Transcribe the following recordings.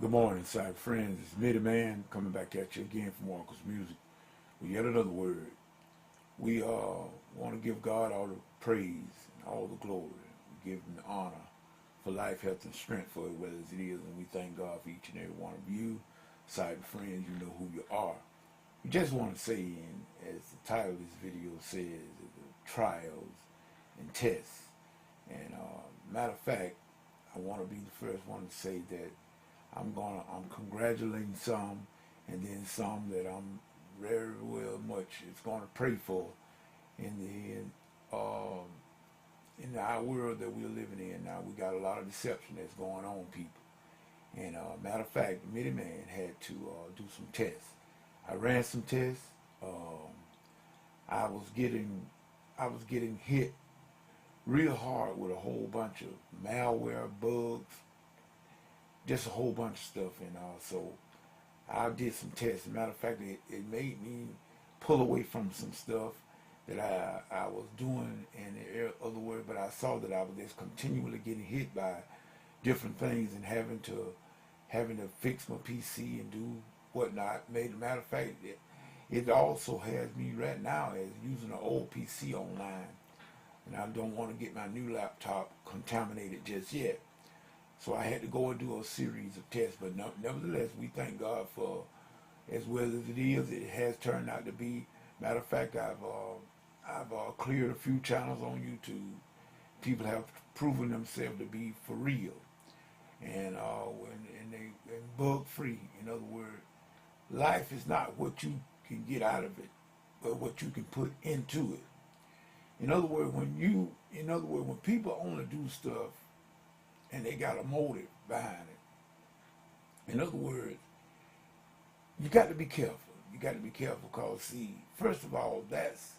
Good morning, cyber friends. It's Mitty Man coming back at you again from Walker's Music with yet another word. We want to give God all the praise and all the glory. We give Him the honor for life, health, and strength for it, whether it is, and we thank God for each and every one of you, cyber friends. You know who you are. We just want to say, and as the title of this video says, the trials and tests. And matter of fact, I want to be the first one to say that I'm congratulating some, and then some that I'm very well much is going to pray for in our world that we're living in now. We got a lot of deception that's going on, people. And matter of fact, Mitty Man had to do some tests. I ran some tests. I was getting hit real hard with a whole bunch of malware, bugs, just a whole bunch of stuff. And so I did some tests. As a matter of fact, it made me pull away from some stuff that I was doing in the other word, but I saw that I was just continually getting hit by different things and having to fix my PC and do whatnot. Matter of fact, it also has me right now as using an old PC online, and I don't want to get my new laptop contaminated just yet. So I had to go and do a series of tests, but nevertheless, we thank God for, as well as it is, it has turned out to be. Matter of fact, I've cleared a few channels on YouTube. People have proven themselves to be for real, and they bug free. In other words, life is not what you can get out of it, but what you can put into it. In other words, when people only do stuff and they got a motive behind it. In other words, you got to be careful. You got to be careful because, see, first of all, that's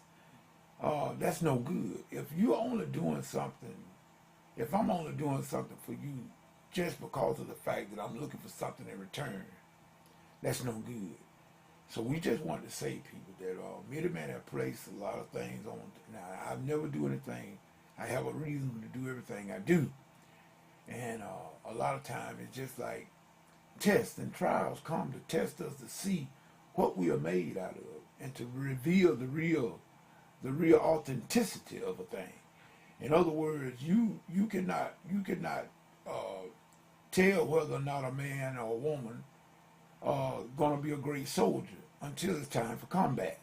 no good. If you're only doing something, if I'm only doing something for you just because of the fact that I'm looking for something in return, that's no good. So we just want to say, people, that Mitty Man have placed a lot of things on. Now, I never do anything. I have a reason to do everything I do. And a lot of times it's just like tests and trials come to test us to see what we are made out of and to reveal the real authenticity of a thing. In other words, you cannot tell whether or not a man or a woman going to be a great soldier until it's time for combat.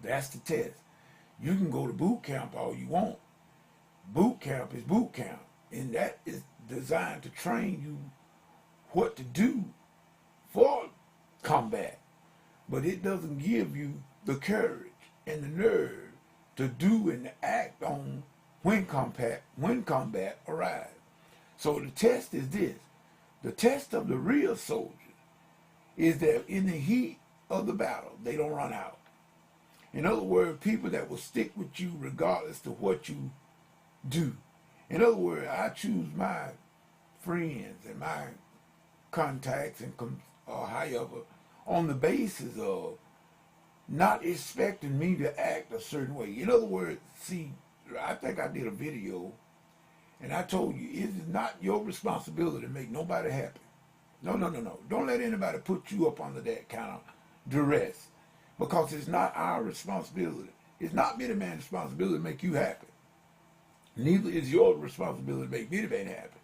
That's the test. You can go to boot camp all you want. Boot camp is boot camp. And that is designed to train you what to do for combat. But it doesn't give you the courage and the nerve to do and act on when combat arrives. So the test is this. The test of the real soldier is that in the heat of the battle, they don't run out. In other words, people that will stick with you regardless of what you do. In other words, I choose my friends and my contacts and however on the basis of not expecting me to act a certain way. In other words, see, I think I did a video and I told you it is not your responsibility to make nobody happy. No. Don't let anybody put you up under that kind of duress, because it's not our responsibility. It's not Mitty Man's responsibility to make you happy. Neither is your responsibility to make Mitty Man happy.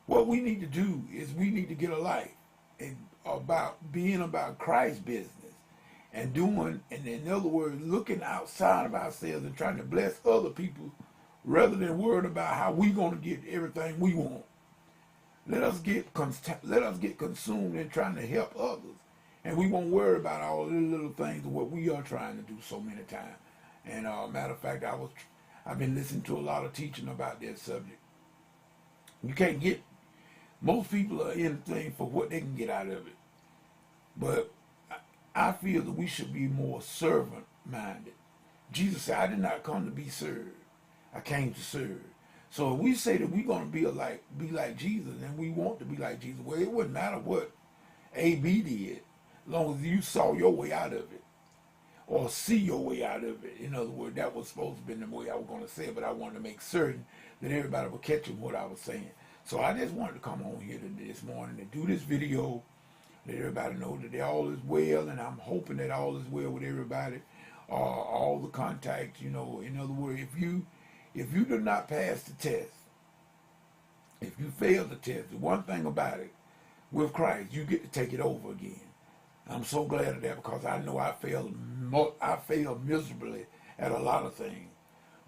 What we need to do is we need to get a life and being about Christ's business and doing, and in other words, looking outside of ourselves and trying to bless other people rather than worrying about how we're going to get everything we want. Let us get consumed in trying to help others, and we won't worry about all the little things of what we are trying to do so many times. And matter of fact, I've been listening to a lot of teaching about that subject. You can't get, most people are in the thing for what they can get out of it. But I feel that we should be more servant-minded. Jesus said, I did not come to be served. I came to serve. So if we say that we're going to be like Jesus, and we want to be like Jesus, well, it wouldn't matter what A.B. did, as long as you saw your way out of it. Or see your way out of it. In other words, that was supposed to be the way I was going to say it, but I wanted to make certain that everybody was catching what I was saying. So I just wanted to come on here this morning to do this video, let everybody know that they all is well, and I'm hoping that all is well with everybody, all the contacts. You know, in other words, if you do not pass the test, if you fail the test, the one thing about it with Christ, you get to take it over again. I'm so glad of that because I know I failed miserably at a lot of things.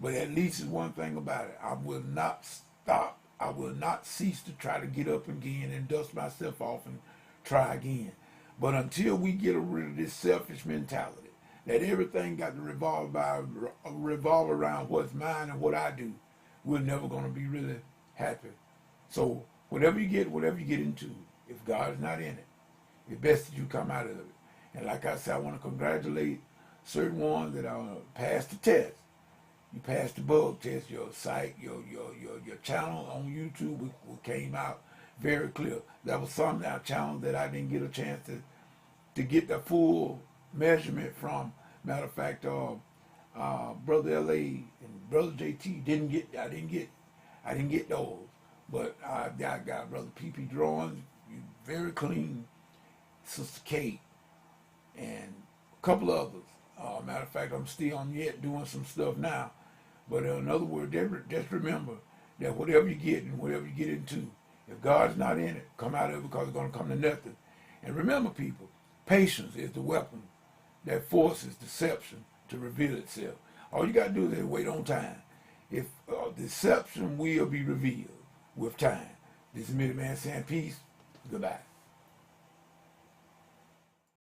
But at least is one thing about it. I will not stop. I will not cease to try to get up again and dust myself off and try again. But until we get rid of this selfish mentality, that everything got to revolve around what's mine and what I do, we're never going to be really happy. So whatever you get into, if God is not in it, it's best that you come out of it. And like I said, I want to congratulate certain ones that passed the test. You passed the bug test. Your site, your channel on YouTube came out very clear. That was some of our channels that I didn't get a chance to get the full measurement from. Matter of fact, Brother LA and Brother JT I didn't get those. But I got Brother PP Drawings, very clean, Sister Kate, and a couple others. Matter of fact, I'm still on yet doing some stuff now. But in other words, just remember that whatever you get and whatever you get into, if God's not in it, come out of it because it's going to come to nothing. And remember, people, patience is the weapon that forces deception to reveal itself. All you got to do is wait on time. If deception will be revealed with time. This is Minute Man saying peace. Goodbye.